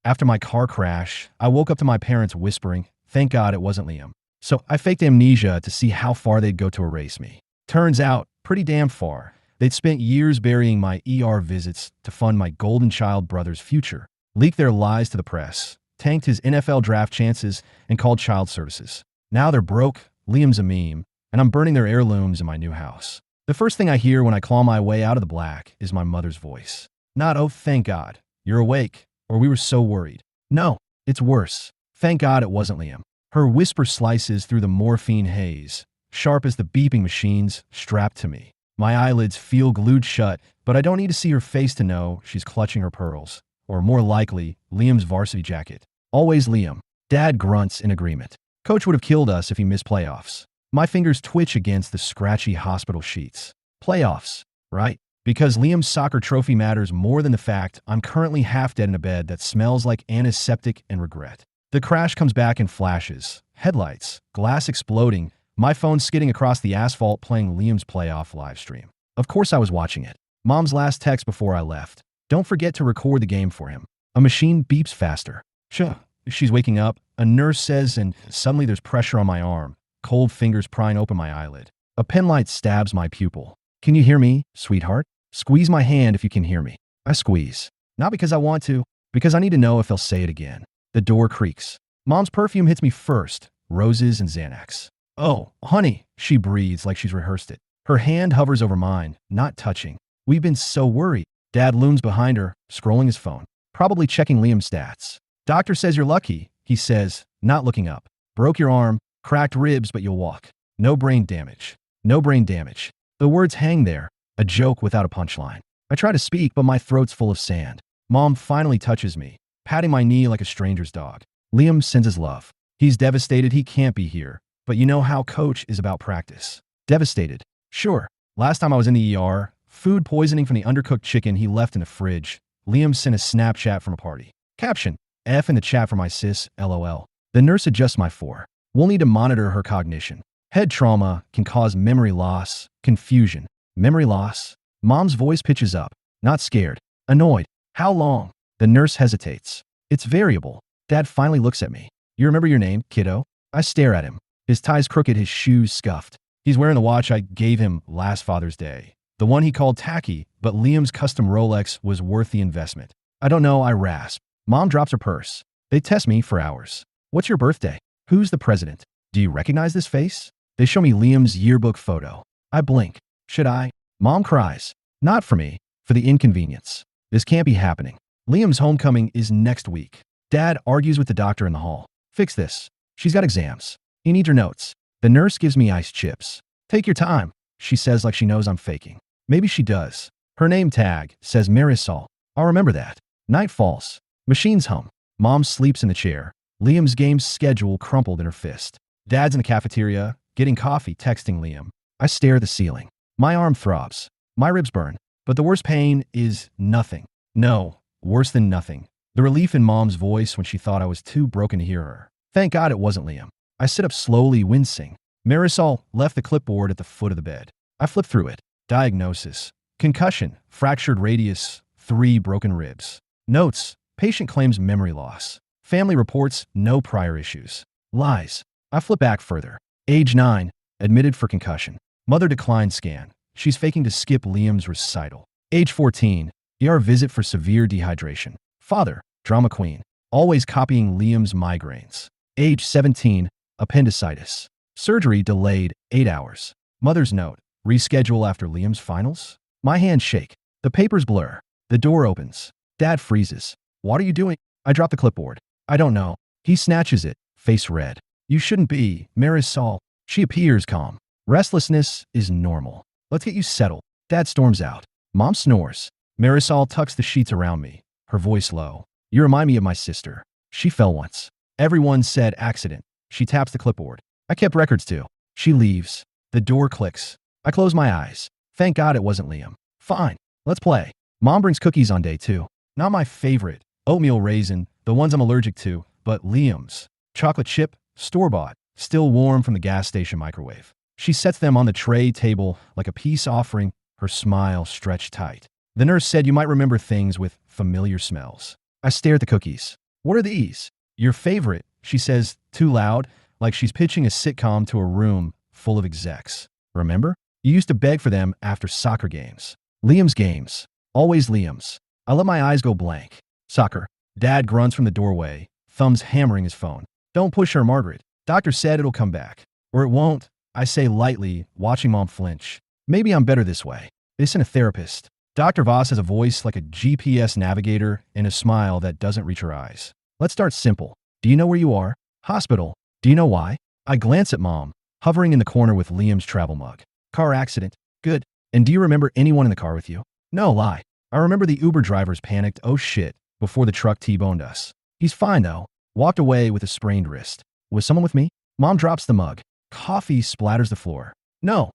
After my car crash, I woke up to my parents whispering, "Thank God it wasn't Liam." So I faked amnesia to see how far they'd go to erase me. Turns out, pretty damn far. They'd spent years burying my ER visits to fund my golden child brother's future, leaked their lies to the press, tanked his NFL draft chances, and called child services. Now they're broke, Liam's a meme, and I'm burning their heirlooms in my new house. The first thing I hear when I claw my way out of the black is my mother's voice. Not, "Oh, thank God, you're awake," or "We were so worried." No, it's worse. "Thank God it wasn't Liam." Her whisper slices through the morphine haze, sharp as the beeping machines strapped to me. My eyelids feel glued shut, but I don't need to see her face to know she's clutching her pearls. Or more likely, Liam's varsity jacket. Always Liam. Dad grunts in agreement. Coach would have killed us if he missed playoffs. My fingers twitch against the scratchy hospital sheets. Playoffs, right? Because Liam's soccer trophy matters more than the fact I'm currently half dead in a bed that smells like antiseptic and regret. The crash comes back in flashes. Headlights, glass exploding, my phone skidding across the asphalt playing Liam's playoff live stream. Of course I was watching it. Mom's last text before I left. "Don't forget to record the game for him." A machine beeps faster. She's waking up, a nurse says, and suddenly there's pressure on my arm. Cold fingers prying open my eyelid. A penlight stabs my pupil. "Can you hear me, sweetheart? Squeeze my hand if you can hear me." I squeeze. Not because I want to, because I need to know if they'll say it again. The door creaks. Mom's perfume hits me first. Roses and Xanax. "Oh, honey," she breathes like she's rehearsed it. Her hand hovers over mine, not touching. "We've been so worried." Dad looms behind her, scrolling his phone. Probably checking Liam's stats. "Doctor says you're lucky," he says, not looking up. "Broke your arm, cracked ribs, but you'll walk. No brain damage. No brain damage." The words hang there, a joke without a punchline. I try to speak, but my throat's full of sand. Mom finally touches me, patting my knee like a stranger's dog. "Liam sends his love. He's devastated he can't be here, but you know how Coach is about practice." Devastated. Sure. Last time I was in the ER, food poisoning from the undercooked chicken he left in the fridge. Liam sent a Snapchat from a party. Caption: "F in the chat for my sis, LOL." The nurse adjusts my four. "We'll need to monitor her cognition. Head trauma can cause memory loss, confusion." Memory loss? Mom's voice pitches up. Not scared. Annoyed. "How long?" The nurse hesitates. "It's variable." Dad finally looks at me. "You remember your name, kiddo?" I stare at him. His tie's crooked, his shoes scuffed. He's wearing the watch I gave him last Father's Day. The one he called tacky, but Liam's custom Rolex was worth the investment. "I don't know," I rasp. Mom drops her purse. They test me for hours. "What's your birthday? Who's the president? Do you recognize this face?" They show me Liam's yearbook photo. I blink. Should I? Mom cries. "Not for me. For the inconvenience. This can't be happening. Liam's homecoming is next week." Dad argues with the doctor in the hall. "Fix this. She's got exams. He needs her notes." The nurse gives me iced chips. "Take your time," she says like she knows I'm faking. Maybe she does. Her name tag says Marisol. I'll remember that. Night falls. Machines hum. Mom sleeps in the chair. Liam's game schedule crumpled in her fist. Dad's in the cafeteria, getting coffee, texting Liam. I stare at the ceiling. My arm throbs. My ribs burn. But the worst pain is nothing. No, worse than nothing. The relief in Mom's voice when she thought I was too broken to hear her. Thank God it wasn't Liam. I sit up slowly, wincing. Marisol left the clipboard at the foot of the bed. I flip through it. Diagnosis: concussion, fractured radius, 3 broken ribs. Notes: patient claims memory loss. Family reports no prior issues. Lies. I flip back further. Age 9, admitted for concussion. Mother declined scan. She's faking to skip Liam's recital. Age 14, ER visit for severe dehydration. Father, drama queen, always copying Liam's migraines. Age 17, appendicitis. Surgery delayed 8 hours. Mother's note: reschedule after Liam's finals? My hands shake. The papers blur. The door opens. Dad freezes. "What are you doing?" I drop the clipboard. "I don't know." He snatches it, face red. "You shouldn't be, Marisol." She appears calm. "Restlessness is normal. Let's get you settled." Dad storms out. Mom snores. Marisol tucks the sheets around me, her voice low. "You remind me of my sister. She fell once. Everyone said accident." She taps the clipboard. "I kept records too." She leaves. The door clicks. I close my eyes. Thank God it wasn't Liam. Fine, let's play. Mom brings cookies on day 2. Not my favorite. Oatmeal raisin, the ones I'm allergic to, but Liam's. Chocolate chip, store-bought, still warm from the gas station microwave. She sets them on the tray table like a peace offering, her smile stretched tight. The nurse said you might remember things with familiar smells. I stare at the cookies. What are these? Your favorite, she says, too loud, like she's pitching a sitcom to a room full of execs. Remember? You used to beg for them after soccer games. Liam's games. Always Liam's. I let my eyes go blank. Soccer. Dad grunts from the doorway, thumbs hammering his phone. Don't push her, Margaret. Doctor said it'll come back. Or it won't, I say lightly, watching Mom flinch. Maybe I'm better this way. This isn't a therapist. Dr. Voss has a voice like a GPS navigator and a smile that doesn't reach her eyes. Let's start simple. Do you know where you are? Hospital. Do you know why? I glance at Mom, hovering in the corner with Liam's travel mug. Car accident. Good. And do you remember anyone in the car with you? No, lie. I remember the Uber drivers panicked, oh shit, before the truck T-boned us. He's fine though. Walked away with a sprained wrist. Was someone with me? Mom drops the mug. Coffee splatters the floor. No,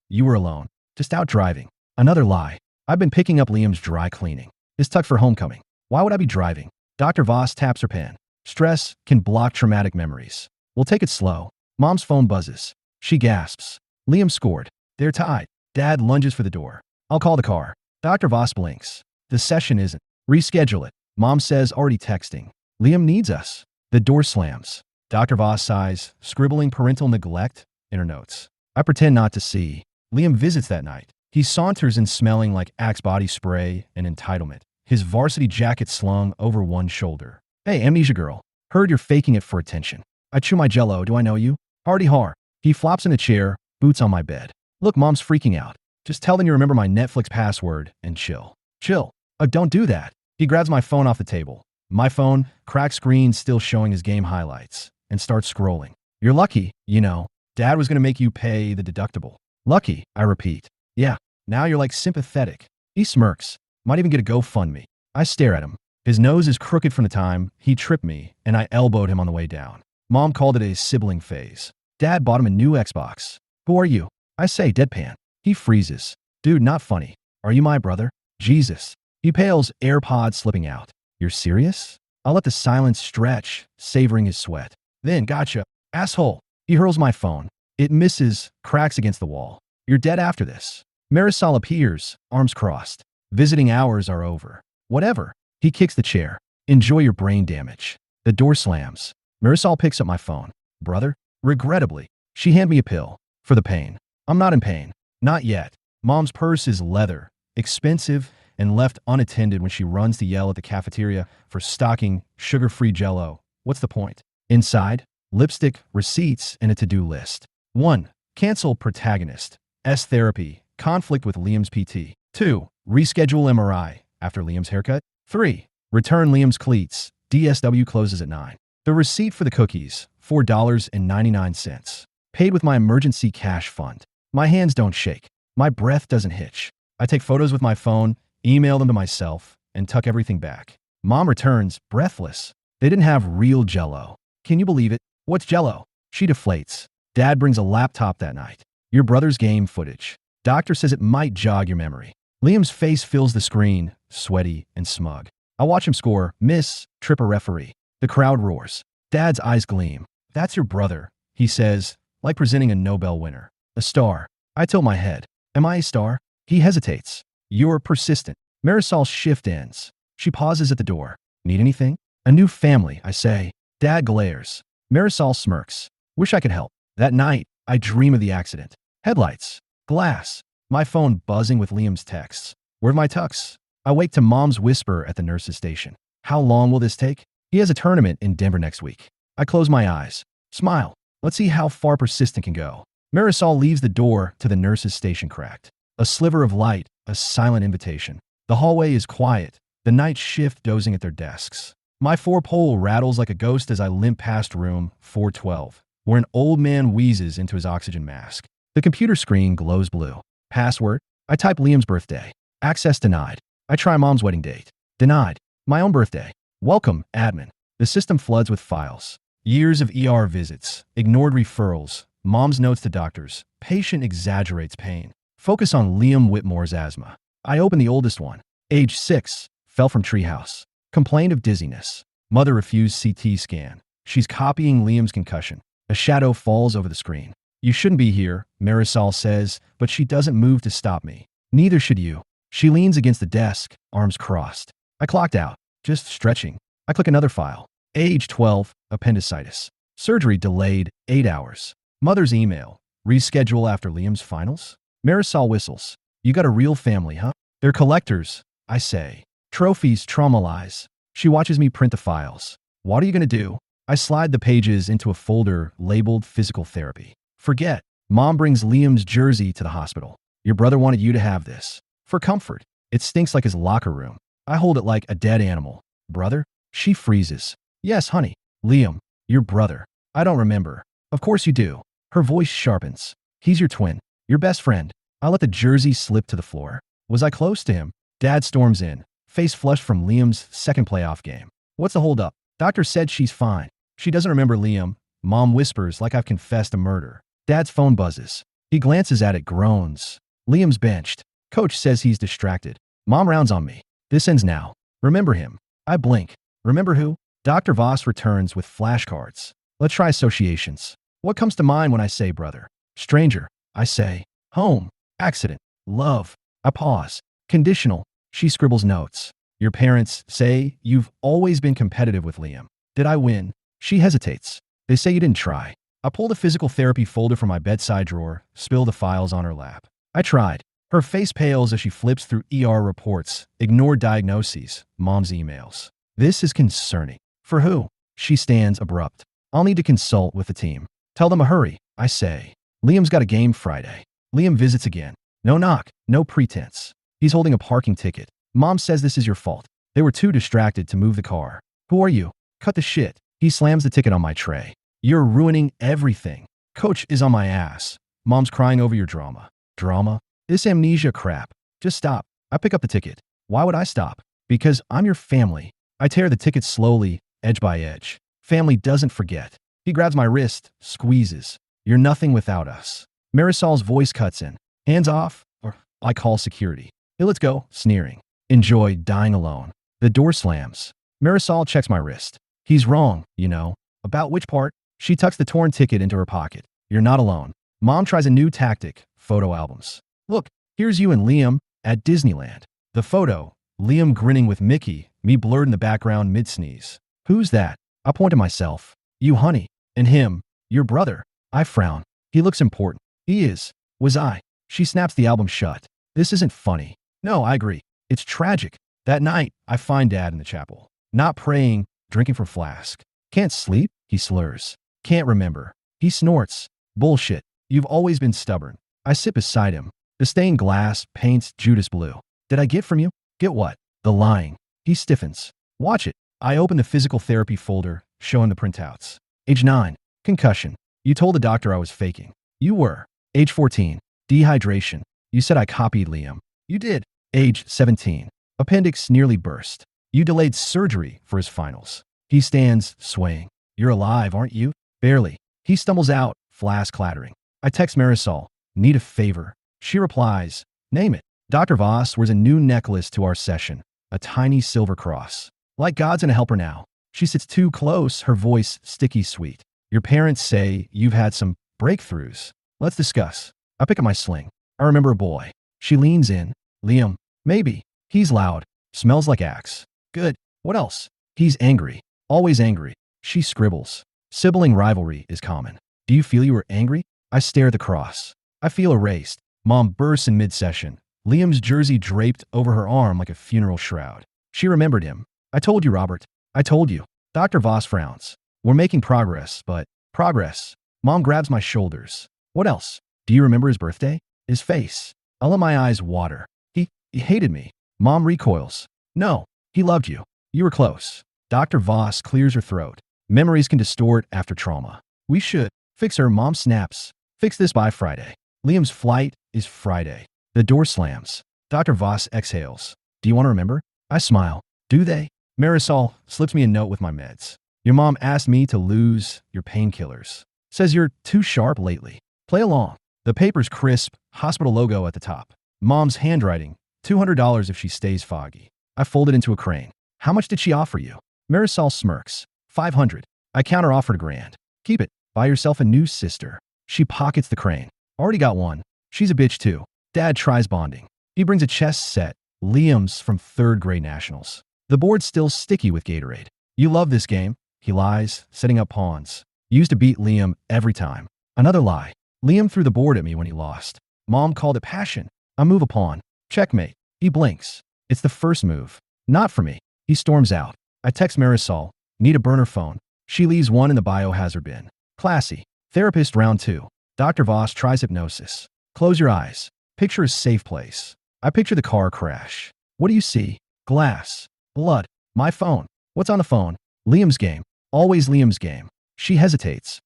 you were alone. Just out driving. Another lie. I've been picking up Liam's dry cleaning. It's tucked for homecoming. Why would I be driving? Dr. Voss taps her pen. Stress can block traumatic memories. We'll take it slow. Mom's phone buzzes. She gasps. Liam scored. They're tied. Dad lunges for the door. I'll call the car. Dr. Voss blinks. The session isn't. Reschedule it. Mom says, already texting. Liam needs us. The door slams. Dr. Voss sighs, scribbling parental neglect in her notes. I pretend not to see. Liam visits that night. He saunters in smelling like Axe body spray and entitlement, his varsity jacket slung over one shoulder. Hey, Amnesia girl. Heard you're faking it for attention. I chew my jello. Do I know you? Hardy har. He flops in a chair, boots on my bed. Look, Mom's freaking out. Just tell them you remember my Netflix password and chill. Chill. Don't do that. He grabs my phone off the table. My phone, cracked screen still showing his game highlights, and starts scrolling. You're lucky, you know. Dad was going to make you pay the deductible. Lucky, I repeat. Yeah, now you're like sympathetic. He smirks. Might even get a GoFundMe. I stare at him. His nose is crooked from the time he tripped me, and I elbowed him on the way down. Mom called it a sibling phase. Dad bought him a new Xbox. Who are you? I say, deadpan. He freezes. Dude, not funny. Are you my brother? Jesus. He pales, AirPods slipping out. You're serious? I'll let the silence stretch, savoring his sweat. Then, gotcha. Asshole. He hurls my phone. It misses, cracks against the wall. You're dead after this. Marisol appears, arms crossed. Visiting hours are over. Whatever. He kicks the chair. Enjoy your brain damage. The door slams. Marisol picks up my phone. Brother? Regrettably. She handed me a pill. For the pain. I'm not in pain. Not yet. Mom's purse is leather, expensive, and left unattended when she runs to yell at the cafeteria for stocking sugar-free jello. What's the point? Inside, lipstick, receipts, and a to-do list. 1. Cancel protagonist. S therapy. Conflict with Liam's PT. 2. Reschedule MRI after Liam's haircut. 3. Return Liam's cleats. DSW closes at 9. The receipt for the cookies, $4.99. Paid with my emergency cash fund. My hands don't shake. My breath doesn't hitch. I take photos with my phone, email them to myself, and tuck everything back. Mom returns, breathless. They didn't have real jello. Can you believe it? What's jello? She deflates. Dad brings a laptop that night. Your brother's game footage. Doctor says it might jog your memory. Liam's face fills the screen, sweaty and smug. I watch him score, miss, trip a referee. The crowd roars. Dad's eyes gleam. That's your brother, he says, like presenting a Nobel winner. A star. I tilt my head. Am I a star? He hesitates. You're persistent. Marisol's shift ends. She pauses at the door. Need anything? A new family, I say. Dad glares. Marisol smirks. Wish I could help. That night, I dream of the accident. Headlights. Glass. My phone buzzing with Liam's texts. Where're my tux? I wake to Mom's whisper at the nurse's station. How long will this take? He has a tournament in Denver next week. I close my eyes. Smile. Let's see how far persistent can go. Marisol leaves the door to the nurse's station cracked. A sliver of light, a silent invitation. The hallway is quiet, the night shift dozing at their desks. My four-pole rattles like a ghost as I limp past room 412, where an old man wheezes into his oxygen mask. The computer screen glows blue. Password? I type Liam's birthday. Access denied. I try Mom's wedding date. Denied. My own birthday. Welcome, admin. The system floods with files. Years of ER visits, ignored referrals, Mom's notes to doctors. Patient exaggerates pain. Focus on Liam Whitmore's asthma. I open the oldest one. Age 6. Fell from treehouse. Complained of dizziness. Mother refused CT scan. She's copying Liam's concussion. A shadow falls over the screen. You shouldn't be here, Marisol says, but she doesn't move to stop me. Neither should you. She leans against the desk, arms crossed. I clocked out, just stretching. I click another file. Age 12, appendicitis. Surgery delayed 8 hours. Mother's email. Reschedule after Liam's finals? Marisol whistles. You got a real family, huh? They're collectors, I say. Trophies traumatize. She watches me print the files. What are you gonna do? I slide the pages into a folder labeled physical therapy. Forget. Mom brings Liam's jersey to the hospital. Your brother wanted you to have this. For comfort. It stinks like his locker room. I hold it like a dead animal. Brother? She freezes. Yes, honey. Liam. Your brother. I don't remember. Of course you do. Her voice sharpens. He's your twin. Your best friend. I let the jersey slip to the floor. Was I close to him? Dad storms in, face flushed from Liam's second playoff game. What's the holdup? Doctor said she's fine. She doesn't remember Liam. Mom whispers like I've confessed a murder. Dad's phone buzzes. He glances at it, groans. Liam's benched. Coach says he's distracted. Mom rounds on me. This ends now. Remember him. I blink. Remember who? Dr. Voss returns with flashcards. Let's try associations. What comes to mind when I say brother? Stranger. I say. Home. Accident. Love. I pause. Conditional. She scribbles notes. Your parents say you've always been competitive with Liam. Did I win? She hesitates. They say you didn't try. I pull the physical therapy folder from my bedside drawer, spill the files on her lap. I tried. Her face pales as she flips through ER reports, ignored diagnoses, Mom's emails. This is concerning. For who? She stands abrupt. I'll need to consult with the team. Tell them to hurry, I say. Liam's got a game Friday. Liam visits again. No knock, no pretense. He's holding a parking ticket. Mom says this is your fault. They were too distracted to move the car. Who are you? Cut the shit. He slams the ticket on my tray. You're ruining everything. Coach is on my ass. Mom's crying over your drama. Drama? This amnesia crap. Just stop. I pick up the ticket. Why would I stop? Because I'm your family. I tear the ticket slowly, edge by edge. Family doesn't forget. He grabs my wrist, squeezes. You're nothing without us. Marisol's voice cuts in. Hands off, or I call security. Hey, let's go, sneering. Enjoy dying alone. The door slams. Marisol checks my wrist. He's wrong, you know. About which part? She tucks the torn ticket into her pocket. You're not alone. Mom tries a new tactic, photo albums. Look, here's you and Liam at Disneyland. The photo, Liam grinning with Mickey, me blurred in the background mid-sneeze. Who's that? I point to myself. You, honey. And him, your brother. I frown. He looks important. He is. Was I? She snaps the album shut. This isn't funny. No, I agree. It's tragic. That night, I find Dad in the chapel. Not praying, drinking from flask. Can't sleep, he slurs. Can't remember. He snorts. Bullshit. You've always been stubborn. I sit beside him. The stained glass paints Judas blue. Did I get from you? Get what? The lying. He stiffens. Watch it. I open the physical therapy folder, showing the printouts. Age 9. Concussion. You told the doctor I was faking. You were. Age 14. Dehydration. You said I copied Liam. You did. Age 17. Appendix nearly burst. You delayed surgery for his finals. He stands, swaying. You're alive, aren't you? Barely. He stumbles out, flask clattering. I text Marisol. Need a favor. She replies. Name it. Dr. Voss wears a new necklace to our session. A tiny silver cross. Like God's gonna help her now. She sits too close, her voice sticky sweet. Your parents say you've had some breakthroughs. Let's discuss. I pick up my sling. I remember a boy. She leans in. Liam. Maybe. He's loud. Smells like axe. Good. What else? He's angry. Always angry. She scribbles. Sibling rivalry is common. Do you feel you were angry? I stare at the cross. I feel erased. Mom bursts in mid-session. Liam's jersey draped over her arm like a funeral shroud. She remembered him. I told you, Robert. I told you. Dr. Voss frowns. We're making progress, but progress. Mom grabs my shoulders. What else? Do you remember his birthday? His face. I let my eyes water. He hated me. Mom recoils. No, he loved you. You were close. Dr. Voss clears her throat. Memories can distort after trauma. We should fix her. Mom snaps. Fix this by Friday. Liam's flight is Friday. The door slams. Dr. Voss exhales. Do you want to remember? I smile. Do they? Marisol slips me a note with my meds. Your mom asked me to lose your painkillers. Says you're too sharp lately. Play along. The paper's crisp, hospital logo at the top. Mom's handwriting. $200 if she stays foggy. I fold it into a crane. How much did she offer you? Marisol smirks. $500. I counter-offered $1,000. Keep it. Buy yourself a new sister. She pockets the crane. Already got one. She's a bitch too. Dad tries bonding. He brings a chess set. Liam's from 3rd grade nationals. The board's still sticky with Gatorade. You love this game. He lies, setting up pawns. Used to beat Liam every time. Another lie. Liam threw the board at me when he lost. Mom called it passion. I move a pawn. Checkmate. He blinks. It's the first move. Not for me. He storms out. I text Marisol. Need a burner phone. She leaves one in the biohazard bin. Classy. Therapist round 2. Dr. Voss tries hypnosis. Close your eyes. Picture a safe place. I picture the car crash. What do you see? Glass. Blood. My phone. What's on the phone? Liam's game. Always Liam's game. She hesitates.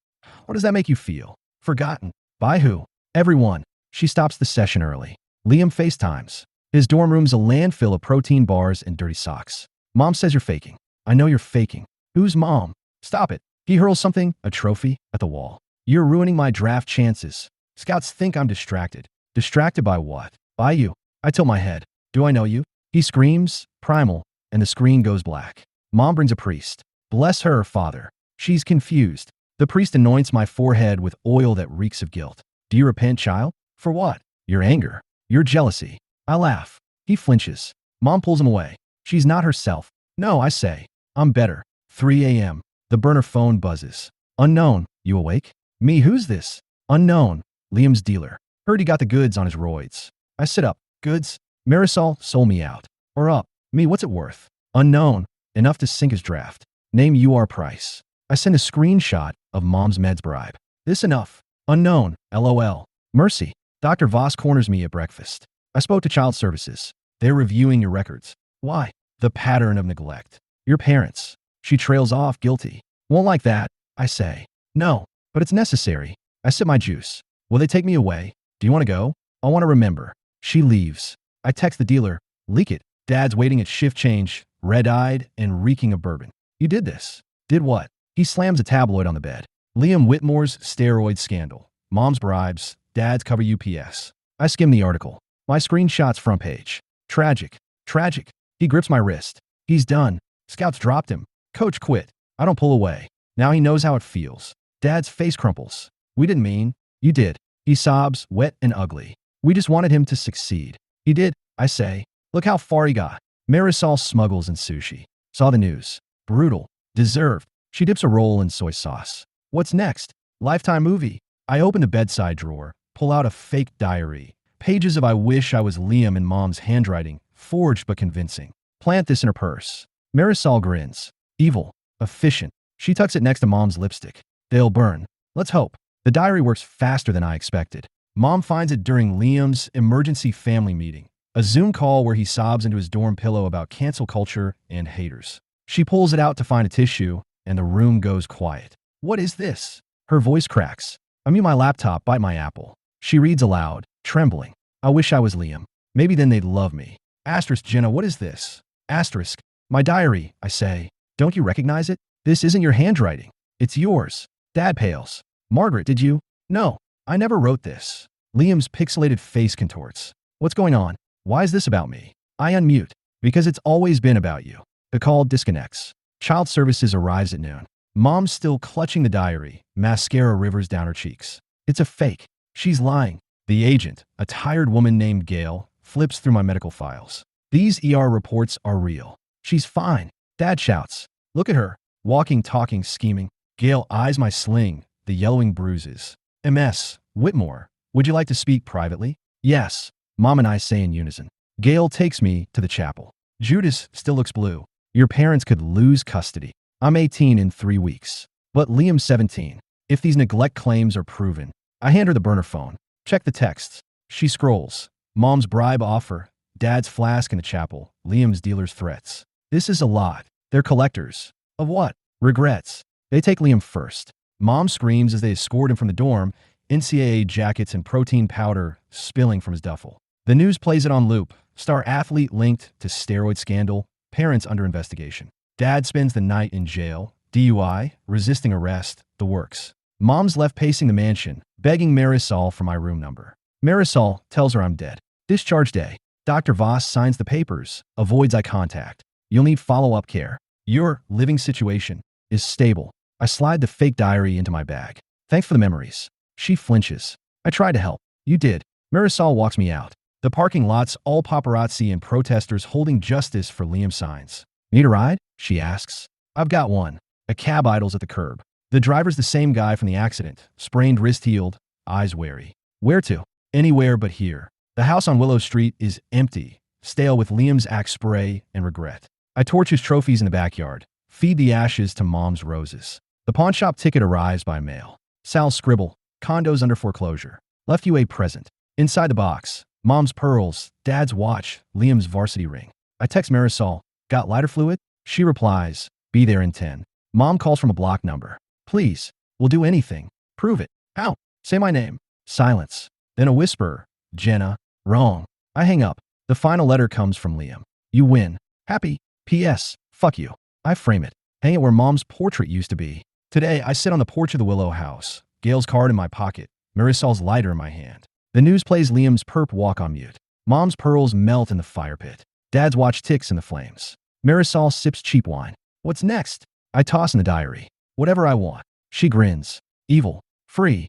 What does that make you feel? Forgotten. By who? Everyone. She stops the session early. Liam FaceTimes. His dorm room's a landfill of protein bars and dirty socks. Mom says you're faking. I know you're faking. Who's mom? Stop it. He hurls something, a trophy, at the wall. You're ruining my draft chances. Scouts think I'm distracted. Distracted by what? By you. I tilt my head. Do I know you? He screams, primal, and the screen goes black. Mom brings a priest. Bless her, father. She's confused. The priest anoints my forehead with oil that reeks of guilt. Do you repent, child? For what? Your anger. Your jealousy. I laugh. He flinches. Mom pulls him away. She's not herself. No, I say. I'm better. 3 a.m. The burner phone buzzes. Unknown. You awake? Me, who's this? Unknown. Liam's dealer. Heard he got the goods on his roids. I sit up. Goods? Marisol sold me out. Or up. Me, what's it worth? Unknown. Enough to sink his draft. Name UR price. I send a screenshot of mom's meds bribe. This enough. Unknown. LOL. Mercy. Dr. Voss corners me at breakfast. I spoke to child services. They're reviewing your records. Why? The pattern of neglect. Your parents. She trails off, guilty. Won't like that, I say. No, but it's necessary. I sip my juice. Will they take me away? Do you want to go? I want to remember. She leaves. I text the dealer. Leak it. Dad's waiting at shift change, red-eyed and reeking of bourbon. You did this. Did what? He slams a tabloid on the bed. Liam Whitmore's steroid scandal. Mom's bribes. Dad's cover UPS. I skim the article. My screenshot's front page. Tragic. Tragic. He grips my wrist. He's done. Scouts dropped him. Coach quit. I don't pull away. Now he knows how it feels. Dad's face crumples. We didn't mean. You did. He sobs, wet and ugly. We just wanted him to succeed. He did, I say. Look how far he got. Marisol smuggles in sushi. Saw the news. Brutal. Deserved. She dips a roll in soy sauce. What's next? Lifetime movie. I open the bedside drawer, pull out a fake diary. Pages of I wish I was Liam in mom's handwriting, forged but convincing. Plant this in her purse. Marisol grins. Evil. Efficient. She tucks it next to mom's lipstick. They'll burn. Let's hope. The diary works faster than I expected. Mom finds it during Liam's emergency family meeting, a Zoom call where he sobs into his dorm pillow about cancel culture and haters. She pulls it out to find a tissue, and the room goes quiet. What is this? Her voice cracks. I mute my laptop, bite my apple. She reads aloud, trembling. I wish I was Liam. Maybe then they'd love me. Asterisk, Jenna, what is this? Asterisk. My diary, I say. Don't you recognize it? This isn't your handwriting. It's yours. Dad pales. Margaret, did you? No, I never wrote this. Liam's pixelated face contorts. What's going on? Why is this about me? I unmute. Because it's always been about you. The call disconnects. Child services arrives at noon. Mom's still clutching the diary. Mascara rivers down her cheeks. It's a fake. She's lying. The agent, a tired woman named Gail, flips through my medical files. These ER reports are real. She's fine. Dad shouts. Look at her. Walking, talking, scheming. Gail eyes my sling, the yellowing bruises. MS. Whitmore. Would you like to speak privately? Yes. Mom and I say in unison. Gail takes me to the chapel. Judas still looks blue. Your parents could lose custody. I'm 18 in 3 weeks. But Liam's 17. If these neglect claims are proven. I hand her the burner phone. Check the texts. She scrolls. Mom's bribe offer. Dad's flask in the chapel. Liam's dealer's threats. This is a lot. They're collectors. Of what? Regrets. They take Liam first. Mom screams as they escort him from the dorm. NCAA jackets and protein powder spilling from his duffel. The news plays it on loop. Star athlete linked to steroid scandal. Parents under investigation. Dad spends the night in jail. DUI, resisting arrest, the works. Mom's left pacing the mansion, begging Marisol for my room number. Marisol tells her I'm dead. Discharge day. Dr. Voss signs the papers, avoids eye contact. You'll need follow-up care. Your living situation is stable. I slide the fake diary into my bag. Thanks for the memories. She flinches. I tried to help. You did. Marisol walks me out. The parking lot's all paparazzi and protesters holding justice for Liam signs. Need a ride? She asks. I've got one. A cab idles at the curb. The driver's the same guy from the accident. Sprained wrist healed, eyes wary. Where to? Anywhere but here. The house on Willow Street is empty, stale with Liam's axe spray and regret. I torch his trophies in the backyard. Feed the ashes to Mom's roses. The pawn shop ticket arrives by mail. Sal's scribble. Condos under foreclosure. Left you a present. Inside the box. Mom's pearls. Dad's watch. Liam's varsity ring. I text Marisol. Got lighter fluid? She replies. Be there in 10. Mom calls from a block number. Please. We'll do anything. Prove it. How? Say my name. Silence. Then a whisper. Jenna. Wrong. I hang up. The final letter comes from Liam. You win. Happy. P.S. Fuck you. I frame it. Hang it where Mom's portrait used to be. Today, I sit on the porch of the Willow house. Gail's card in my pocket. Marisol's lighter in my hand. The news plays Liam's perp walk on mute. Mom's pearls melt in the fire pit. Dad's watch ticks in the flames. Marisol sips cheap wine. What's next? I toss in the diary. Whatever I want. She grins. Evil. Free.